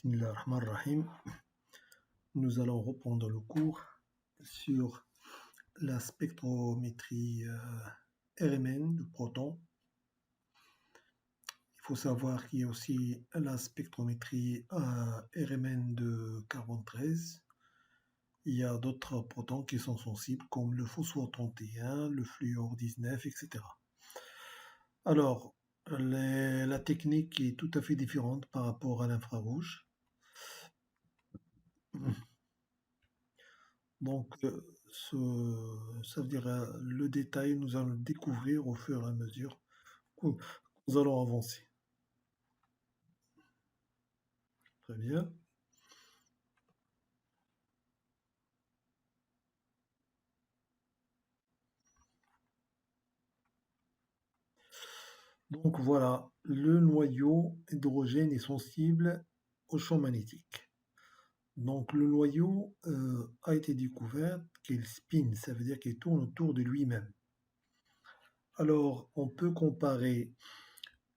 Bismillah ar-Rahman ar-Rahim. Nous allons reprendre le cours sur la spectrométrie RMN du proton. Il faut savoir qu'il y a aussi la spectrométrie RMN de carbone 13. Il y a d'autres protons qui sont sensibles comme le phosphore 31, le fluor 19, etc. Alors, la technique est tout à fait différente par rapport à l'infrarouge. Donc, ça veut dire le détail, nous allons le découvrir au fur et à mesure que nous allons avancer. Très bien. Donc voilà, le noyau hydrogène est sensible au champ magnétique. Donc le noyau a été découvert qu'il spin, ça veut dire qu'il tourne autour de lui-même. Alors on peut comparer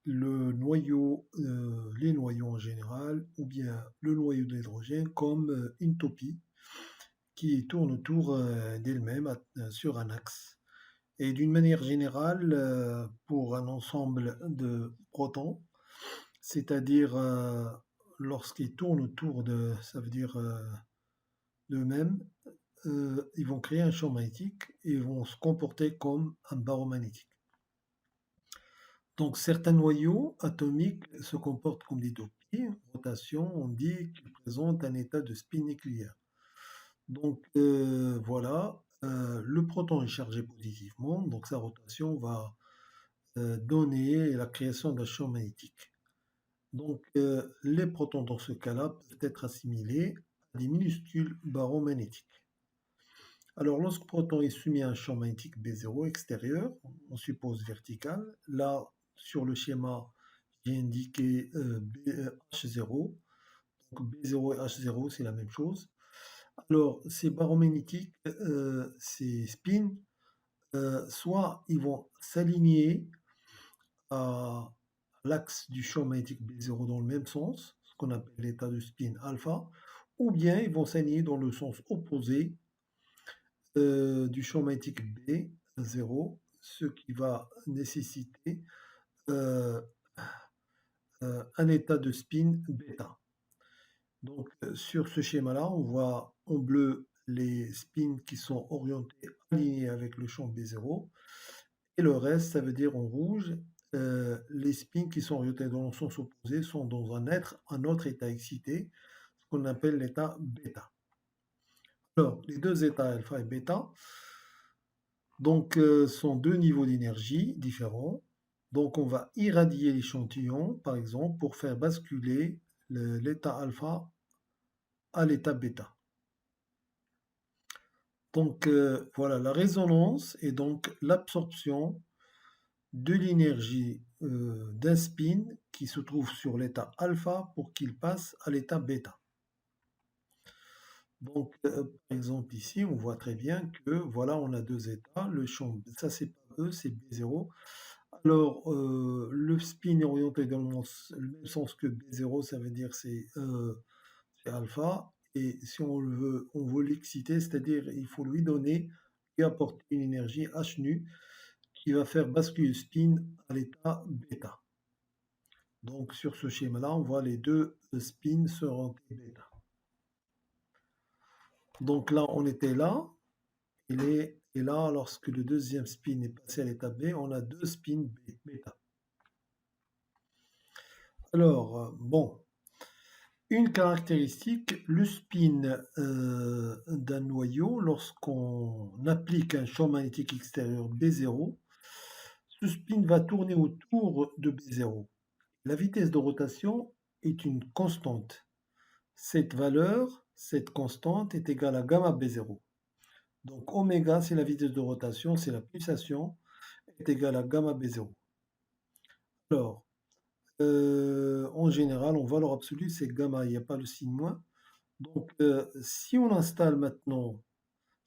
le noyau, les noyaux en général, ou bien le noyau d'hydrogène comme une toupie qui tourne autour d'elle-même sur un axe. Et d'une manière générale, pour un ensemble de protons, c'est-à-dire lorsqu'ils tournent autour ça veut dire d'eux-mêmes, ils vont créer un champ magnétique et ils vont se comporter comme un baromagnétique. Donc certains noyaux atomiques se comportent comme des toupies. Rotation, on dit qu'ils présentent un état de spin nucléaire. Donc voilà, le proton est chargé positivement, donc sa rotation va donner la création d'un champ magnétique. Donc les protons dans ce cas-là peuvent être assimilés à des minuscules barreaux magnétiques. Alors lorsque le proton est soumis à un champ magnétique B0 extérieur, on suppose vertical, là sur le schéma j'ai indiqué H0, donc B0 et H0 c'est la même chose. Alors, ces barreaux magnétiques, ces spins, soit ils vont s'aligner à l'axe du champ magnétique B0 dans le même sens, ce qu'on appelle l'état de spin alpha, ou bien ils vont s'aligner dans le sens opposé du champ magnétique B0, ce qui va nécessiter euh, un état de spin bêta. Donc, sur ce schéma-là, on voit en bleu les spins qui sont orientés, alignés avec le champ B0. Et le reste, ça veut dire en rouge, les spins qui sont orientés dans le sens opposé sont dans un autre état excité, ce qu'on appelle l'état bêta. Alors, les deux états alpha et bêta donc, sont deux niveaux d'énergie différents. Donc, on va irradier l'échantillon, par exemple, pour faire basculer l'état alpha à l'état bêta. Donc voilà, la résonance est donc l'absorption de l'énergie d'un spin qui se trouve sur l'état alpha pour qu'il passe à l'état bêta. Donc par exemple ici, on voit très bien que voilà, on a deux états. Le champ, ça c'est pas E, c'est B0. Alors le spin est orienté dans le même sens que B0, ça veut dire c'est alpha. Et si on veut l'exciter, c'est-à-dire il faut lui apporter une énergie H nu qui va faire basculer le spin à l'état bêta. Donc sur ce schéma-là, on voit les deux spins se rendre bêta. Donc là, on était là, et là, lorsque le deuxième spin est passé à l'état B, on a deux spins bêta. Alors, bon, une caractéristique, le spin d'un noyau, lorsqu'on applique un champ magnétique extérieur B0, ce spin va tourner autour de B0. La vitesse de rotation est une constante. Cette valeur, cette constante, est égale à gamma B0. Donc oméga, c'est la vitesse de rotation, c'est la pulsation, est égale à gamma B0. Alors, en général, en valeur absolue, c'est gamma, il n'y a pas le signe moins. Donc, si on installe maintenant,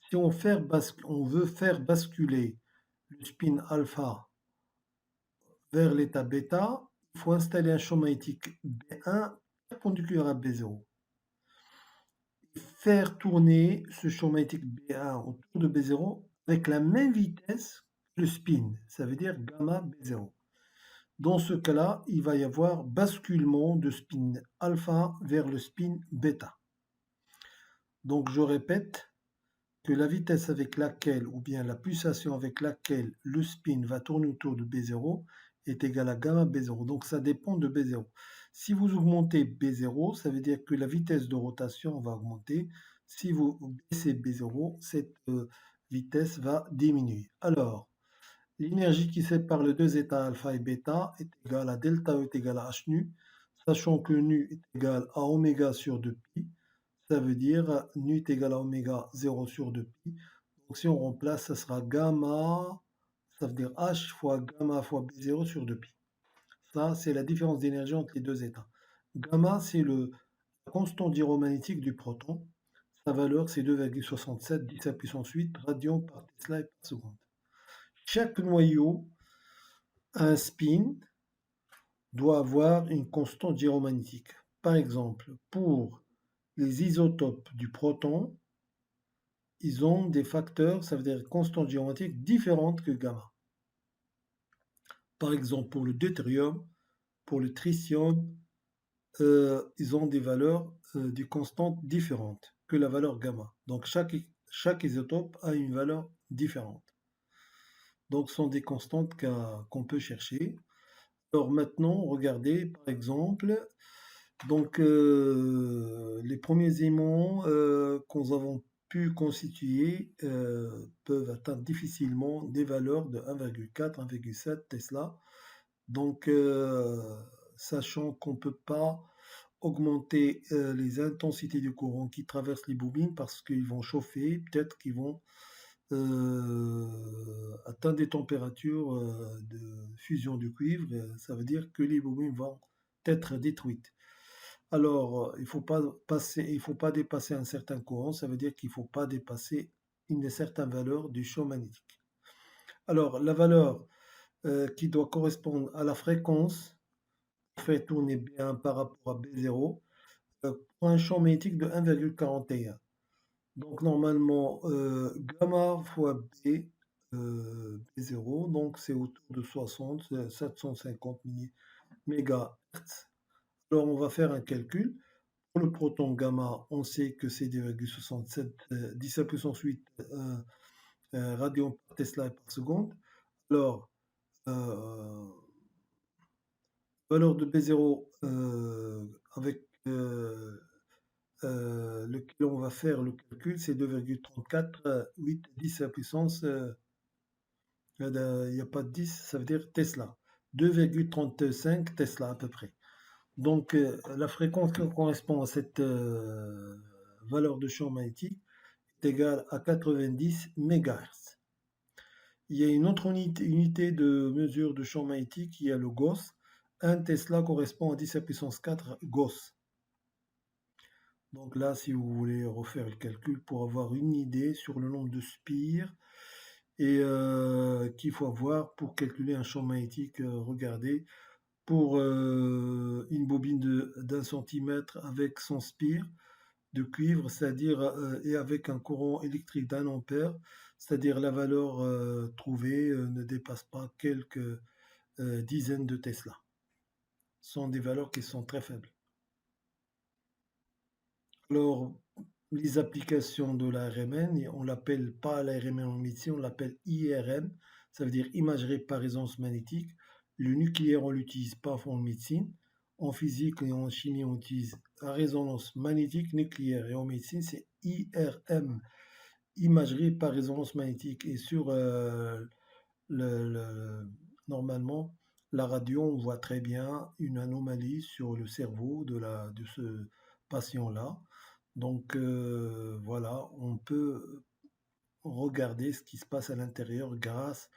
si on veut faire basculer le spin alpha vers l'état bêta, il faut installer un champ magnétique B1 perpendiculaire à B0. Faire tourner ce champ magnétique B1 autour de B0 avec la même vitesse que le spin, ça veut dire gamma B0. Dans ce cas-là, il va y avoir basculement de spin alpha vers le spin bêta. Donc je répète que la vitesse avec laquelle, ou bien la pulsation avec laquelle le spin va tourner autour de B0 est égale à gamma B0. Donc ça dépend de B0. Si vous augmentez B0, ça veut dire que la vitesse de rotation va augmenter. Si vous baissez B0, cette vitesse va diminuer. Alors, l'énergie qui sépare les deux états alpha et bêta est égale à delta E est égal à h nu, sachant que nu est égal à oméga sur 2pi. Ça veut dire nu est égal à oméga 0 sur 2pi. Donc si on remplace, ça sera gamma, ça veut dire h fois gamma fois b0 sur 2pi. Ça, c'est la différence d'énergie entre les deux états. Gamma, c'est le constant gyromagnétique du proton. Sa valeur, c'est 2,67 10 à puissance 8 radians par Tesla et par seconde. Chaque noyau a un spin doit avoir une constante gyromagnétique. Par exemple, pour les isotopes du proton, ils ont des facteurs, ça veut dire constantes gyromagnétiques différentes que gamma. Par exemple, pour le deutérium, pour le tritium, ils ont des valeurs, des constantes différentes que la valeur gamma. Donc chaque isotope a une valeur différente. Donc ce sont des constantes qu'on peut chercher. Alors maintenant, regardez par exemple, donc les premiers aimants que nous avons pu constituer peuvent atteindre difficilement des valeurs de 1,4, 1,7 Tesla. Donc sachant qu'on ne peut pas augmenter les intensités du courant qui traversent les bobines parce qu'ils vont chauffer, peut-être qu'ils vont atteindre des températures de fusion du cuivre, ça veut dire que les bobines vont être détruites. Alors, il ne faut pas dépasser un certain courant, ça veut dire qu'il ne faut pas dépasser une certaine valeur du champ magnétique. Alors, la valeur qui doit correspondre à la fréquence fait tourner B1 par rapport à B0 pour un champ magnétique de 1,41. Donc normalement, gamma fois B, B0, donc c'est autour de 60, 750 MHz. Alors on va faire un calcul. Pour le proton gamma, on sait que c'est 2,67 10 à puissance 8 radians par Tesla par seconde. Alors, valeur de B0 avec lequel on va faire le calcul, c'est 2,34 8 10 à la puissance, il n'y a pas de 10, ça veut dire Tesla. 2,35 Tesla à peu près. Donc la fréquence qui correspond à cette valeur de champ magnétique est égale à 90 MHz. Il y a une autre unité de mesure de champ magnétique qui est le Gauss. 1 Tesla correspond à 10 à puissance 4 Gauss. Donc là, si vous voulez refaire le calcul pour avoir une idée sur le nombre de spires et qu'il faut avoir pour calculer un champ magnétique, regardez, pour une bobine d'un centimètre avec 100 spires de cuivre, c'est-à-dire et avec un courant électrique d'un ampère, c'est-à-dire la valeur trouvée ne dépasse pas quelques dizaines de Tesla. Ce sont des valeurs qui sont très faibles. Alors, les applications de la RMN, on l'appelle pas la RMN en médecine, on l'appelle IRM, ça veut dire imagerie par résonance magnétique. Le nucléaire, on l'utilise pas en médecine. En physique et en chimie, on utilise la résonance magnétique nucléaire. Et en médecine, c'est IRM, imagerie par résonance magnétique. Et sur normalement, la radio, on voit très bien une anomalie sur le cerveau de ce patient-là. Donc voilà, on peut regarder ce qui se passe à l'intérieur grâce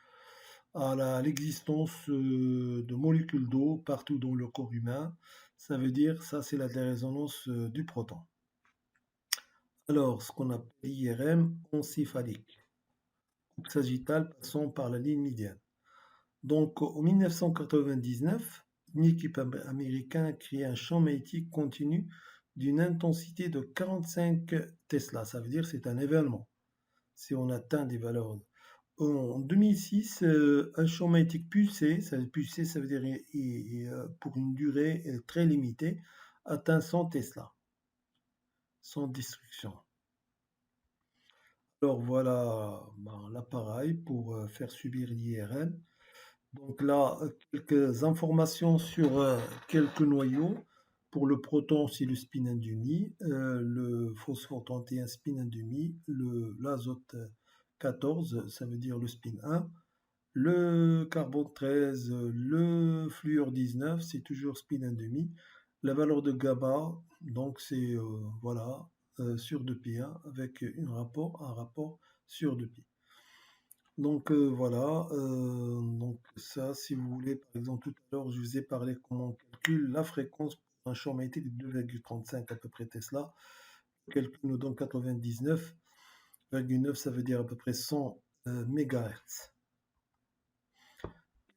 à l'existence de molécules d'eau partout dans le corps humain. Ça veut dire, ça c'est la résonance du proton. Alors, ce qu'on appelle IRM encéphalique, sagittale passant par la ligne médiane. Donc en 1999, une équipe américaine a créé un champ magnétique continu d'une intensité de 45 Tesla. Ça veut dire que c'est un événement. Si on atteint des valeurs. En 2006, un champ magnétique pulsé, ça veut dire pour une durée très limitée, atteint 100 Tesla, sans destruction. Alors voilà ben, l'appareil pour faire subir l'IRM. Donc là, quelques informations sur quelques noyaux. Pour le proton, c'est le spin 1,5, le phosphore 31 spin 1,5, l'azote 14, ça veut dire le spin 1, le carbone 13, le fluor 19, c'est toujours spin 1,5. La valeur de gamma, donc c'est voilà, sur 2π1 avec un rapport sur 2π. Donc voilà, donc ça, si vous voulez, par exemple, tout à l'heure, je vous ai parlé comment on calcule la fréquence pour un champ magnétique de 2,35 à peu près Tesla. Le calcul nous donne 99,9, ça veut dire à peu près 100 MHz.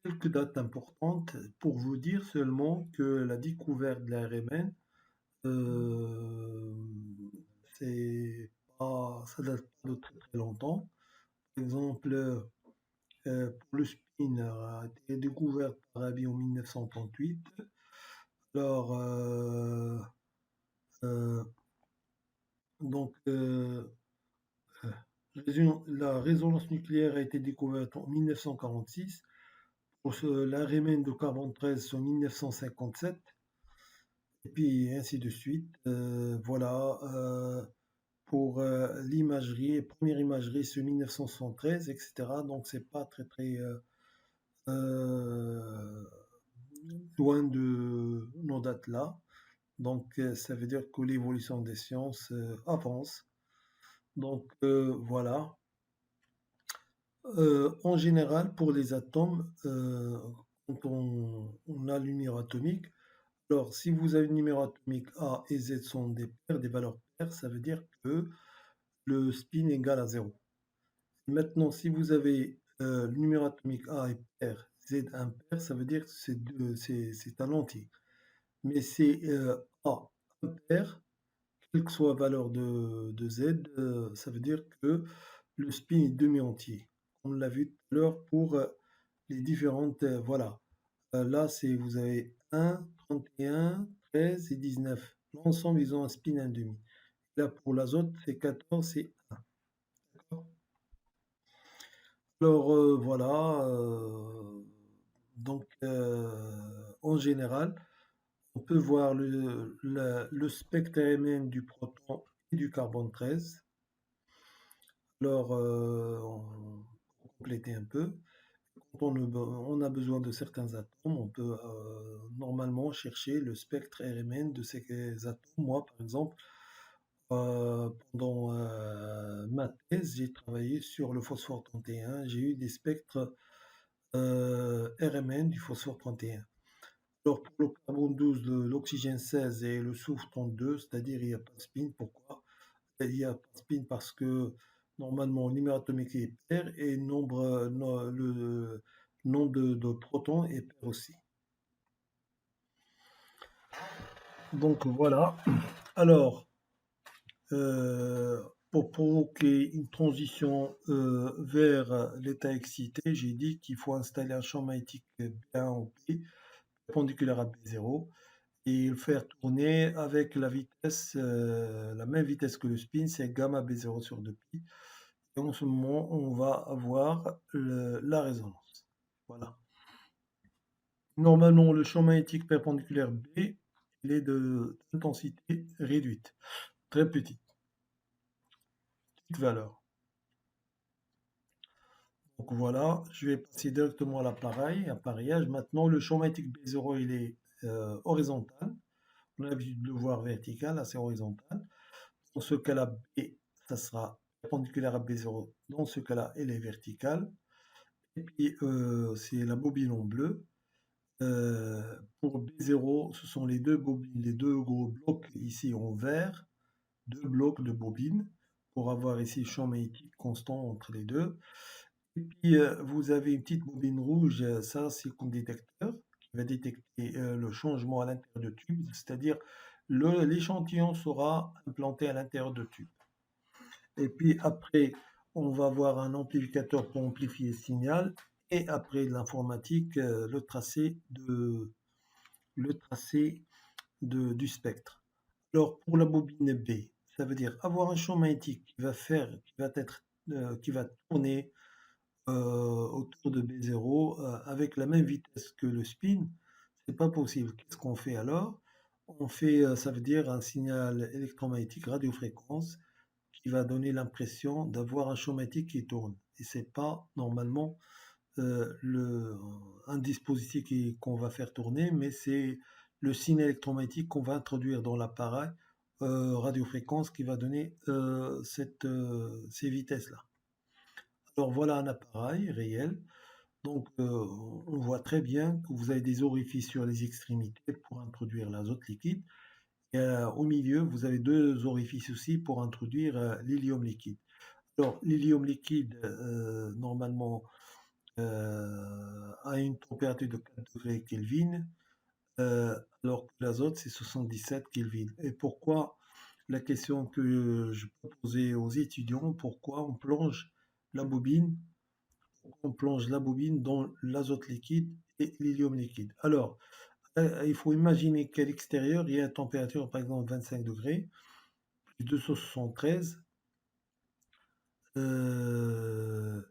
Quelques dates importantes pour vous dire seulement que la découverte de la RMN, euh, ça date pas de très très longtemps. Par exemple, pour le spin a été découvert par Rabi en 1938. Alors, euh, donc, la résonance nucléaire a été découverte en 1946. Pour la Riemann de carbone 13 en 1957. Et puis ainsi de suite. Voilà. Pour l'imagerie, première imagerie, c'est 1973, etc. Donc, c'est pas très, très euh, loin de nos dates-là. Donc, ça veut dire que l'évolution des sciences avance. Donc, voilà. En général, pour les atomes, quand on a le numéro atomique, alors si vous avez le numéro atomique A et Z sont des paires, des valeurs paires, ça veut dire que le spin est égal à zéro. Maintenant, si vous avez le numéro atomique A est pair, Z impair, ça veut dire que c'est un entier. Mais c'est A impair, quelle que soit la valeur de Z, ça veut dire que le spin est demi-entier. On l'a vu tout à l'heure pour les différentes. Voilà. Là, vous avez 1, 31, 13 et 19. L'ensemble, ils ont un spin 1,5. Là, pour l'azote, c'est 14 et 1. D'accord. Alors, voilà. Donc, en général, on peut voir le spectre Rn du proton et du carbone 13. Alors, pour compléter un peu, quand on a besoin de certains atomes, on peut normalement chercher le spectre RMN de ces atomes. Moi, par exemple, pendant ma thèse, j'ai travaillé sur le phosphore 31. J'ai eu des spectres RMN du phosphore 31. Alors, pour le carbone 12, l'oxygène 16 et le soufre 32, c'est-à-dire il n'y a pas de spin. Pourquoi? Il n'y a pas de spin parce que normalement, le numéro atomique est pair et le nombre de protons est pair aussi. Donc voilà. Alors, euh, pour provoquer une transition vers l'état excité, j'ai dit qu'il faut installer un champ magnétique B1 ou P, perpendiculaire à B0, et le faire tourner avec la vitesse, la même vitesse que le spin, c'est gamma B0 sur 2pi. Et en ce moment, on va avoir la résonance. Voilà. Normalement, le champ magnétique perpendiculaire B, il est d'intensité réduite, très petite valeur. Donc voilà, je vais passer directement à l'appareillage. Maintenant, le champ magnétique B0, il est horizontal. On a l'habitude de le voir vertical, là c'est horizontal. Dans ce cas-là, B, ça sera perpendiculaire à B0. Dans ce cas-là, elle est verticale. Et puis, c'est la bobine en bleu. Pour B0, ce sont les deux bobines, les deux gros blocs ici en vert, deux blocs de bobines, pour avoir ici le champ magnétique constant entre les deux. Et puis, vous avez une petite bobine rouge, ça c'est comme détecteur, qui va détecter le changement à l'intérieur de tube, c'est-à-dire l'échantillon sera implanté à l'intérieur de tube. Et puis après, on va avoir un amplificateur pour amplifier le signal. Et après l'informatique, le tracé du spectre. Alors pour la bobine B, ça veut dire avoir un champ magnétique qui va tourner autour de B0 avec la même vitesse que le spin. C'est pas possible. Qu'est-ce qu'on fait alors? On fait, ça veut dire un signal électromagnétique radiofréquence qui va donner l'impression d'avoir un champ magnétique qui tourne. Et c'est pas normalement un dispositif qu'on va faire tourner, mais c'est le signe électromagnétique qu'on va introduire dans l'appareil radiofréquence qui va donner ces vitesses-là. Alors voilà un appareil réel. Donc on voit très bien que vous avez des orifices sur les extrémités pour introduire l'azote liquide. Et au milieu, vous avez deux orifices aussi pour introduire l'hélium liquide. Alors l'hélium liquide, normalement, à une température de 4 degrés Kelvin, alors que l'azote c'est 77 Kelvin. Et pourquoi, la question que je peux poser aux étudiants, pourquoi on plonge la bobine dans l'azote liquide et l'hélium liquide? Alors, il faut imaginer qu'à l'extérieur, il y a une température par exemple 25 degrés, plus 273. euh,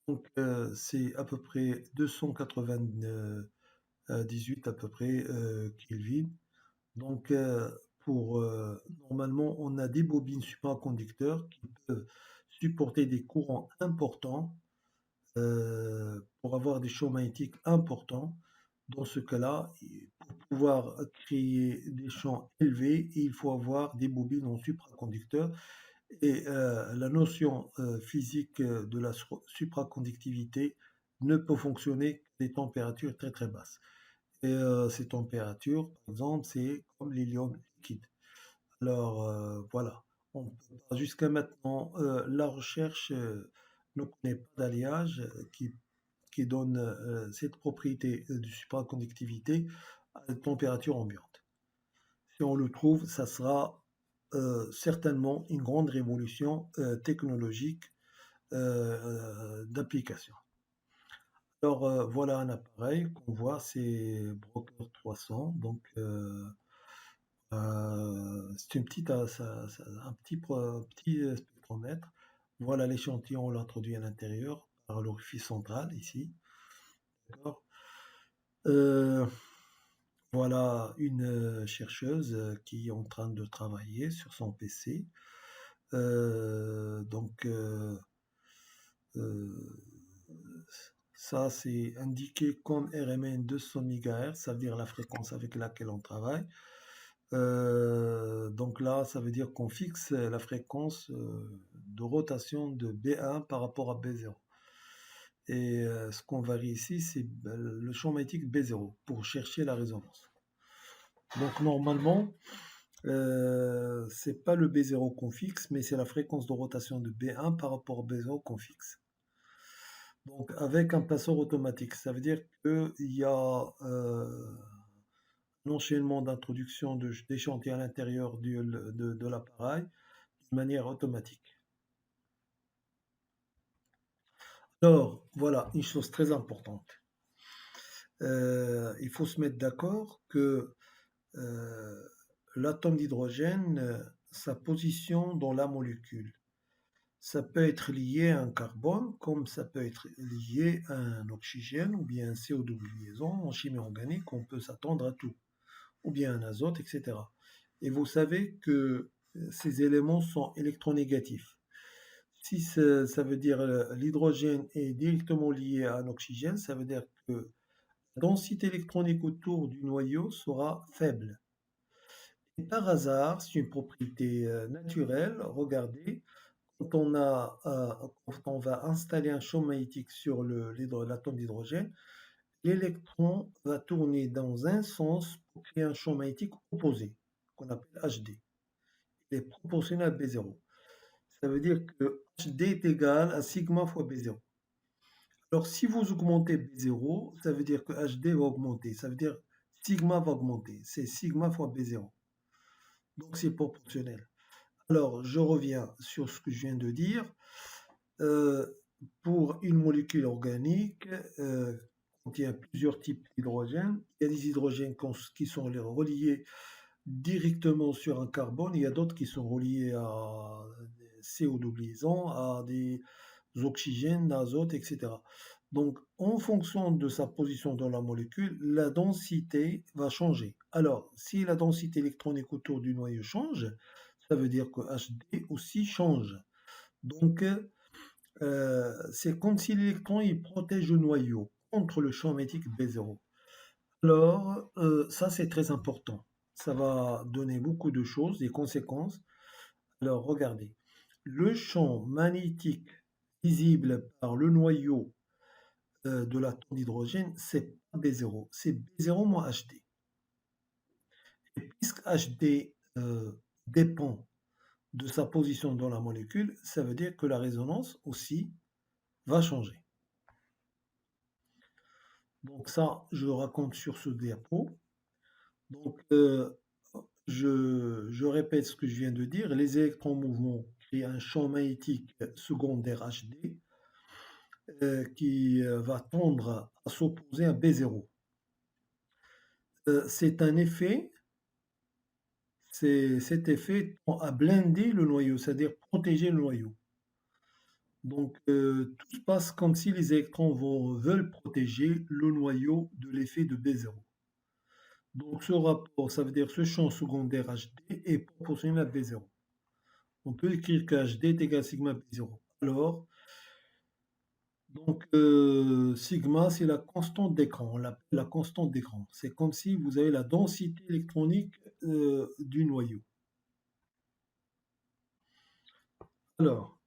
donc c'est à peu près 298 à peu près Kelvin. Donc normalement, on a des bobines supraconducteurs qui peuvent supporter des courants importants pour avoir des champs magnétiques importants. Dans ce cas-là, pour pouvoir créer des champs élevés, il faut avoir des bobines en supraconducteur. Et la notion physique de la supraconductivité ne peut fonctionner qu'à des températures très très basses. Et ces températures, par exemple, c'est comme l'hélium liquide. Alors voilà, jusqu'à maintenant, la recherche ne connaît pas d'alliage qui donne cette propriété de supraconductivité à la température ambiante. Si on le trouve, ça sera certainement une grande révolution technologique d'application. Alors voilà un appareil qu'on voit, c'est Broker 300. Donc c'est un petit spectromètre. Voilà l'échantillon, on l'introduit à l'intérieur par l'orifice central ici. D'accord. Euh, voilà une chercheuse qui est en train de travailler sur son PC. Donc euh, ça c'est indiqué comme RMN 200 MHz, ça veut dire la fréquence avec laquelle on travaille. Donc là, ça veut dire qu'on fixe la fréquence de rotation de B1 par rapport à B0. Et ce qu'on varie ici, c'est le champ magnétique B0 pour chercher la résonance. Donc normalement, c'est pas le B0 qu'on fixe, mais c'est la fréquence de rotation de B1 par rapport au B0 qu'on fixe. Donc avec un passeur automatique, ça veut dire qu'il y a un enchaînement d'introduction d'échantillons à l'intérieur de l'appareil de manière automatique. Alors, voilà, une chose très importante. Il faut se mettre d'accord que euh, l'atome d'hydrogène, sa position dans la molécule, ça peut être lié à un carbone, comme ça peut être lié à un oxygène ou bien un CO2 liaison. En chimie organique, on peut s'attendre à tout, ou bien un azote, etc. Et vous savez que ces éléments sont électronégatifs. Si ça veut dire l'hydrogène est directement lié à un oxygène, ça veut dire que la densité électronique autour du noyau sera faible. Et par hasard, c'est une propriété naturelle. Regardez, quand on va installer un champ magnétique sur l'atome d'hydrogène, l'électron va tourner dans un sens pour créer un champ magnétique opposé, qu'on appelle HD. Il est proportionnel à B0. Ça veut dire que HD est égal à sigma fois B0. Alors, si vous augmentez B0, ça veut dire que HD va augmenter. Ça veut dire sigma va augmenter. C'est sigma fois B0. Donc, c'est proportionnel. Alors, je reviens sur ce que je viens de dire. Euh, pour une molécule organique, contient plusieurs types d'hydrogène. Il y a des hydrogènes qui sont reliés directement sur un carbone. Il y a d'autres qui sont reliés à des CO2 liaisons, à des oxygènes, azote, etc. Donc, en fonction de sa position dans la molécule, la densité va changer. Alors, si la densité électronique autour du noyau change, ça veut dire que HD aussi change. Donc, c'est comme si l'électron il protège le noyau contre le champ magnétique B0. Alors, ça c'est très important. Ça va donner beaucoup de choses, des conséquences. Alors, regardez. Le champ magnétique visible par le noyau de l'atome d'hydrogène, c'est pas B0, c'est B0 moins HD. Et puisque HD dépend de sa position dans la molécule, ça veut dire que la résonance aussi va changer. Donc ça, je le raconte sur ce diapo. Donc, je répète ce que je viens de dire. Les électrons en mouvement créent un champ magnétique secondaire HD qui va tendre à s'opposer à B0. C'est un effet, cet effet tend à blinder le noyau, c'est-à-dire protéger le noyau. Donc, tout se passe comme si les électrons veulent protéger le noyau de l'effet de B0. Donc, ce rapport, ça veut dire ce champ secondaire HD est proportionnel à B0. On peut écrire que HD est égal à sigma B0. Alors, donc, sigma, c'est la constante d'écran. On l'appelle la constante d'écran. C'est comme si vous avez la densité électronique du noyau. Alors,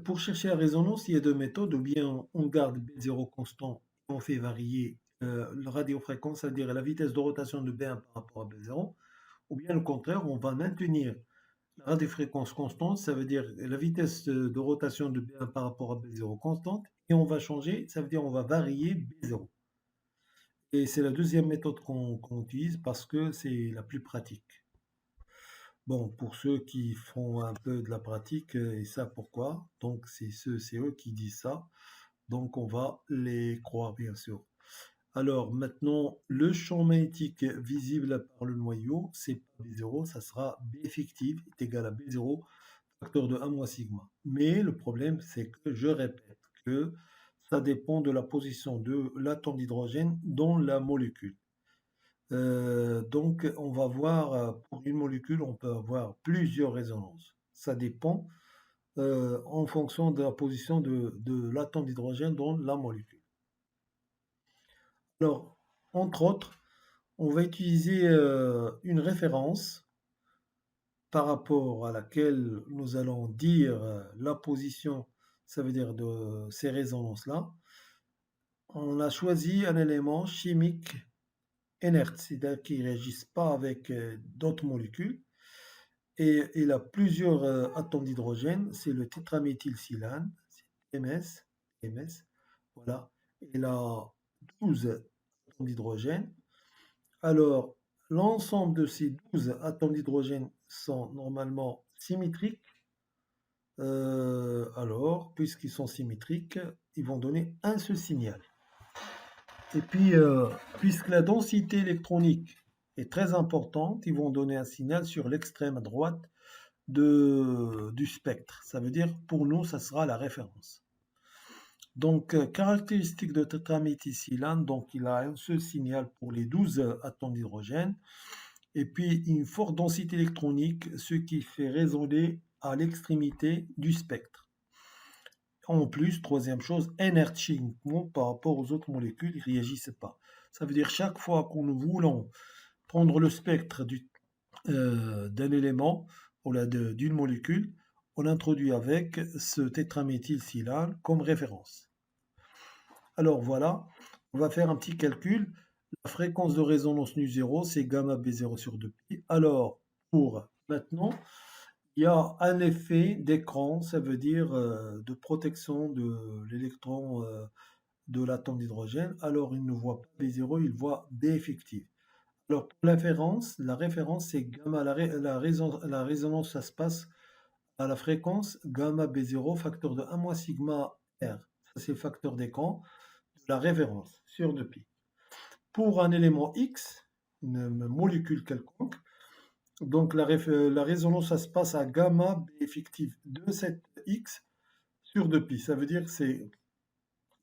pour chercher la résonance, il y a deux méthodes. Ou bien on garde B0 constant, on fait varier la radiofréquence, c'est-à-dire la vitesse de rotation de B1 par rapport à B0. Ou bien au contraire, on va maintenir la radiofréquence constante, ça veut dire la vitesse de rotation de B1 par rapport à B0 constante, et on va changer, ça veut dire on va varier B0. Et c'est la deuxième méthode qu'on utilise parce que c'est la plus pratique. Bon, pour ceux qui font un peu de la pratique, ils savent pourquoi. Donc, c'est eux qui disent ça. Donc, on va les croire, bien sûr. Alors, maintenant, le champ magnétique visible par le noyau, c'est pas B0, ça sera B effectif est égal à B0, facteur de 1 moins sigma. Mais le problème, c'est que, je répète, que ça dépend de la position de l'atome d'hydrogène dans la molécule. Donc, on va voir, pour une molécule, on peut avoir plusieurs résonances. Ça dépend en fonction de la position de l'atome d'hydrogène dans la molécule. Alors, entre autres, on va utiliser une référence par rapport à laquelle nous allons dire la position, ça veut dire de ces résonances-là. On a choisi un élément chimique inerte, c'est-à-dire qui ne réagissent pas avec d'autres molécules. Et il a plusieurs atomes d'hydrogène, c'est le tétraméthylsilane, c'est MS, voilà. Il a 12 atomes d'hydrogène. Alors, l'ensemble de ces 12 atomes d'hydrogène sont normalement symétriques. Alors, puisqu'ils sont symétriques, ils vont donner un seul signal. Et puis, puisque la densité électronique est très importante, ils vont donner un signal sur l'extrême droite du spectre. Ça veut dire, pour nous, ça sera la référence. Donc, caractéristique de tétraméthylsilane, donc il a un seul signal pour les 12 atomes d'hydrogène, et puis une forte densité électronique, ce qui fait résonner à l'extrémité du spectre. En plus, troisième chose, inerte chimiquement par rapport aux autres molécules, ils ne réagissent pas. Ça veut dire chaque fois que nous voulons prendre le spectre d'un élément ou d'une molécule, on introduit avec ce tétraméthylsilane comme référence. Alors voilà, on va faire un petit calcul. La fréquence de résonance nu0, c'est gamma B0 sur 2pi. Alors, pour maintenant, Il y a un effet d'écran, ça veut dire de protection de l'électron de l'atome d'hydrogène. Alors il ne voit pas B0, il voit B effective. Alors pour la référence c'est gamma, la résonance, ça se passe à la fréquence gamma B0, facteur de 1 moins sigma R. Ça c'est le facteur d'écran de la référence sur 2π. Pour un élément X, une molécule quelconque, donc la résonance, ça se passe à gamma B effective de cette X sur 2π. Ça veut dire que c'est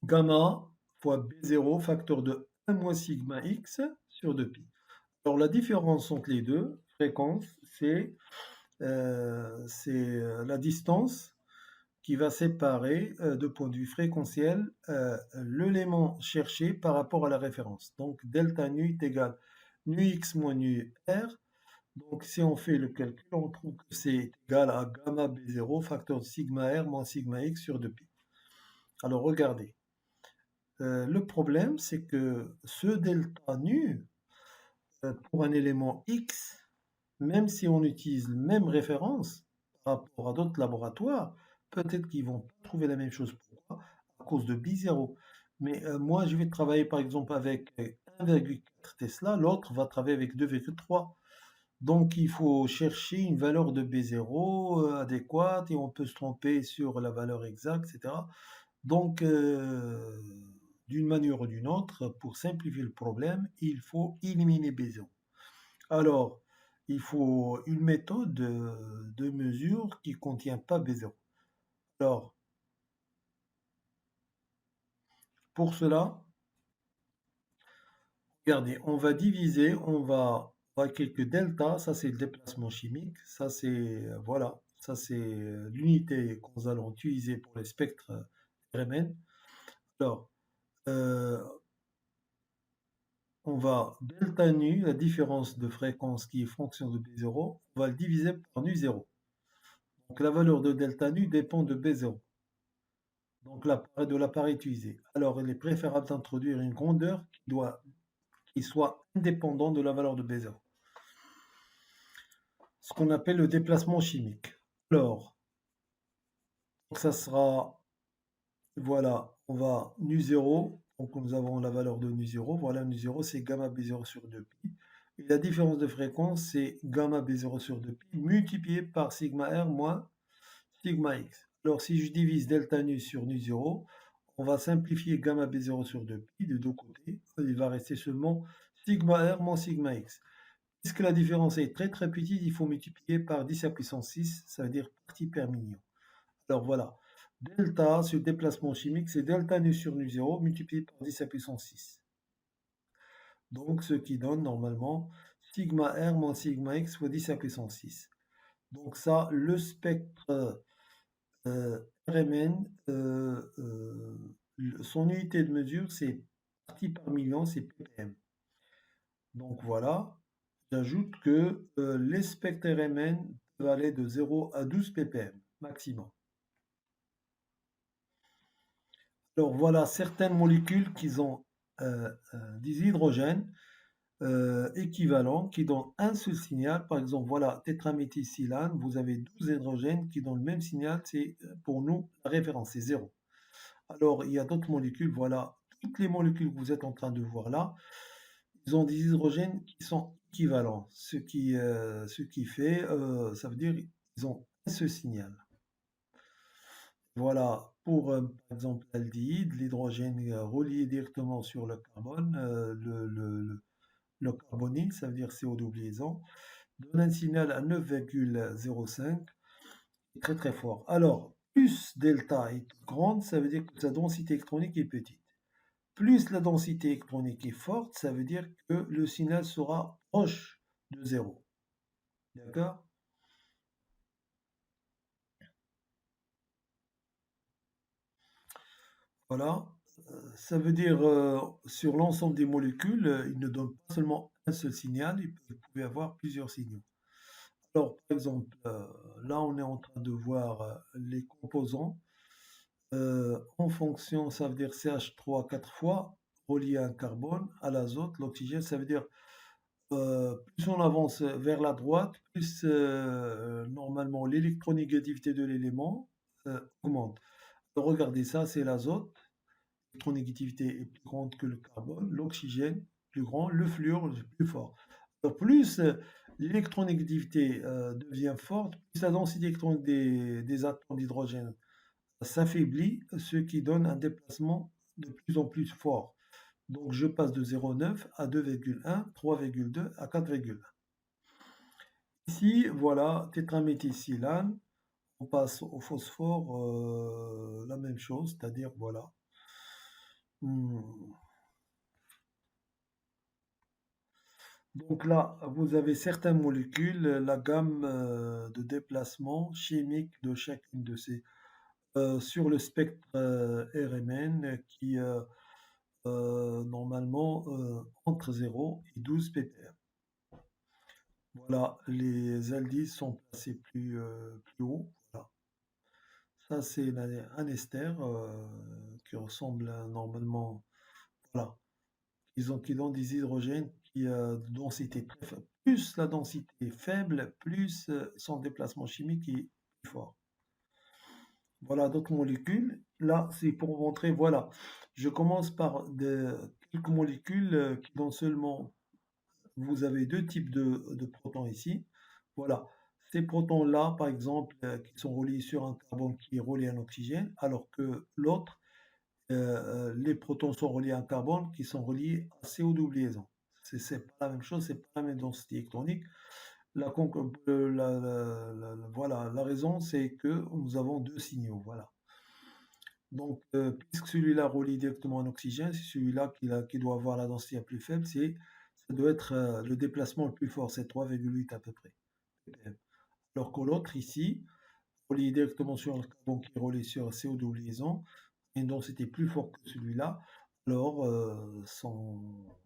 gamma fois B0 facteur de 1 moins sigma X sur 2π. Alors la différence entre les deux fréquences, c'est la distance qui va séparer de point de vue fréquentiel l'élément cherché par rapport à la référence. Donc delta nu est égal nu x moins nu r. Donc si on fait le calcul, on trouve que c'est égal à gamma b0 facteur de sigma r moins sigma x sur 2π. Alors regardez, le problème c'est que ce delta nu, pour un élément x, même si on utilise la même référence par rapport à d'autres laboratoires, peut-être qu'ils vont pas trouver la même chose. Pourquoi? À cause de B0. Mais moi, je vais travailler par exemple avec 1,4 Tesla, l'autre va travailler avec 2,3. Donc il faut chercher une valeur de B0 adéquate et on peut se tromper sur la valeur exacte, etc. Donc, d'une manière ou d'une autre, pour simplifier le problème, il faut éliminer B0. Alors, il faut une méthode de mesure qui ne contient pas B0. Alors, pour cela, regardez, on va diviser, on va quelques delta, ça c'est le déplacement chimique, ça c'est, voilà, ça c'est l'unité que nous allons utiliser pour les spectres RMN. Alors, euh, on va delta nu, la différence de fréquence qui est fonction de B0, on va le diviser par nu0. Donc la valeur de delta nu dépend de B0. Donc de l'appareil utilisé. Alors, il est préférable d'introduire une grandeur qui soit indépendante de la valeur de B0. Ce qu'on appelle le déplacement chimique. Alors, ça sera, voilà, on va nu0, donc nous avons la valeur de nu0, voilà nu0 c'est gamma B0 sur 2π. Et la différence de fréquence c'est gamma B0 sur 2π multiplié par sigma R moins sigma X. Alors si je divise delta nu sur nu0, on va simplifier gamma B0 sur 2π de deux côtés. Il va rester seulement sigma R moins sigma X. Puisque la différence est très très petite, il faut multiplier par 10 à la puissance 6, ça veut dire partie per million. Alors voilà, delta sur déplacement chimique, c'est delta nu sur nu0 multiplié par 10 à la puissance 6. Donc ce qui donne normalement sigma R moins sigma X fois 10 à la puissance 6. Donc ça, le spectre RMN, son unité de mesure, c'est partie par million, c'est ppm. Donc voilà, j'ajoute que les spectres RMN peuvent aller de 0 à 12 ppm maximum. Alors voilà certaines molécules qui ont des hydrogènes équivalents qui donnent un seul signal. Par exemple, voilà, tétraméthylsilane, vous avez 12 hydrogènes qui donnent le même signal. C'est pour nous la référence, c'est 0. Alors, il y a d'autres molécules, voilà, toutes les molécules que vous êtes en train de voir là, ils ont des hydrogènes qui sont équivalents. Ce qui fait, ça veut dire qu'ils ont un seul signal. Voilà, pour par exemple l'aldéhyde, l'hydrogène relié directement sur le carbone, le carbonyle, ça veut dire CO2 liaison, donne un signal à 9,05, très très fort. Alors, plus delta est grande, ça veut dire que sa densité électronique est petite. Plus la densité électronique est forte, ça veut dire que le signal sera proche de 0. D'accord? Voilà. Ça veut dire sur l'ensemble des molécules, il ne donne pas seulement un seul signal, il peut y avoir plusieurs signaux. Alors, par exemple, là, on est en train de voir les composants en fonction, ça veut dire CH3 4 fois relié à un carbone, à l'azote, l'oxygène, ça veut dire Plus on avance vers la droite, plus normalement l'électronégativité de l'élément augmente. Regardez ça, c'est l'azote. L'électronégativité est plus grande que le carbone, l'oxygène plus grand, le fluor plus fort. Alors plus l'électronégativité devient forte, plus la densité électronique des atomes d'hydrogène s'affaiblit, ce qui donne un déplacement de plus en plus fort. Donc je passe de 0,9 à 2,1, 3,2 à 4,1. Ici, voilà, tétraméthylsilane, on passe au phosphore, la même chose, c'est-à-dire voilà. Hmm. Donc là, vous avez certaines molécules, la gamme de déplacement chimique de chacune de ces sur le spectre RMN qui normalement entre 0 et 12 ppm. Voilà, les indices sont placés plus haut. Voilà. Ça, c'est un ester qui ressemble normalement. Voilà. Qui ont des hydrogènes qui de densité très faible. Plus la densité est faible, plus son déplacement chimique est plus fort. Voilà d'autres molécules. Là, c'est pour vous montrer, voilà. Je commence par quelques molécules qui non seulement vous avez deux types de protons ici. Voilà. Ces protons-là, par exemple, qui sont reliés sur un carbone qui est relié à un oxygène, alors que l'autre, les protons sont reliés à un carbone qui sont reliés à CO liaison. C'est pas la même chose, c'est pas la même densité électronique. Voilà, la raison, c'est que nous avons deux signaux. Voilà. Donc, puisque celui-là relie directement un oxygène, c'est celui-là qui doit avoir la densité la plus faible, ça doit être le déplacement le plus fort, c'est 3,8 à peu près. Alors que l'autre ici, relié directement sur un carbone qui est relié sur un CO2 liaison, et une densité plus forte que celui-là, alors son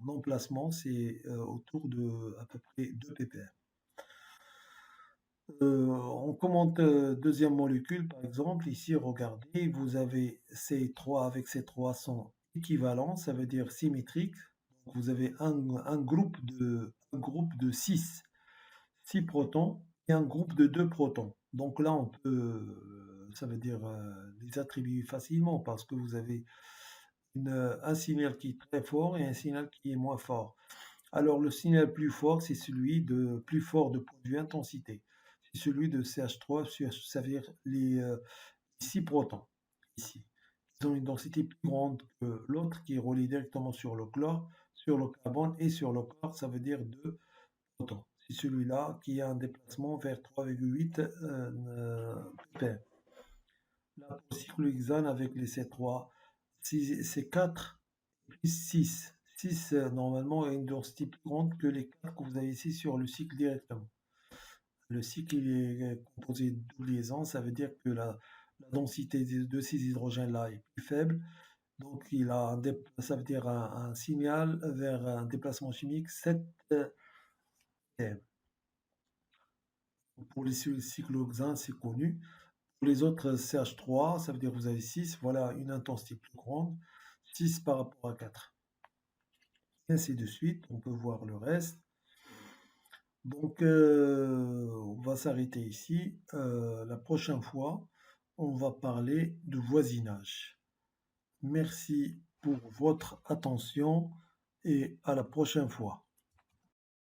emplacement c'est autour de à peu près 2 ppm. On commente deuxième molécule, par exemple, ici, regardez, vous avez ces trois avec ces trois sont équivalents, ça veut dire symétriques. Donc, vous avez un groupe de 6 protons et un groupe de 2 protons. Donc là, on peut, ça veut dire les attribuer facilement parce que vous avez un signal qui est très fort et un signal qui est moins fort. Alors le signal plus fort, c'est celui de plus fort de point de vue intensité. C'est celui de CH3, ça veut dire les 6 protons ici. Ils ont une densité plus grande que l'autre qui est relié directement sur le chlore, sur le carbone et sur le chlore, ça veut dire 2 protons. C'est celui-là qui a un déplacement vers 3,8 ppm. Là, pour le cyclohexane avec les C3, c'est 4 plus 6. 6, normalement, a une densité plus grande que les 4 que vous avez ici sur le cycle directement. Le cycle il est composé de double liaison, ça veut dire que la densité de ces hydrogènes-là est plus faible. Donc, ça veut dire un signal vers un déplacement chimique 7 ppm. Pour les cyclohexanes, c'est connu. Pour les autres CH3, ça veut dire que vous avez 6, voilà une intensité plus grande, 6 par rapport à 4. Et ainsi de suite, on peut voir le reste. Donc, on va s'arrêter ici. La prochaine fois, on va parler de voisinage. Merci pour votre attention et à la prochaine fois.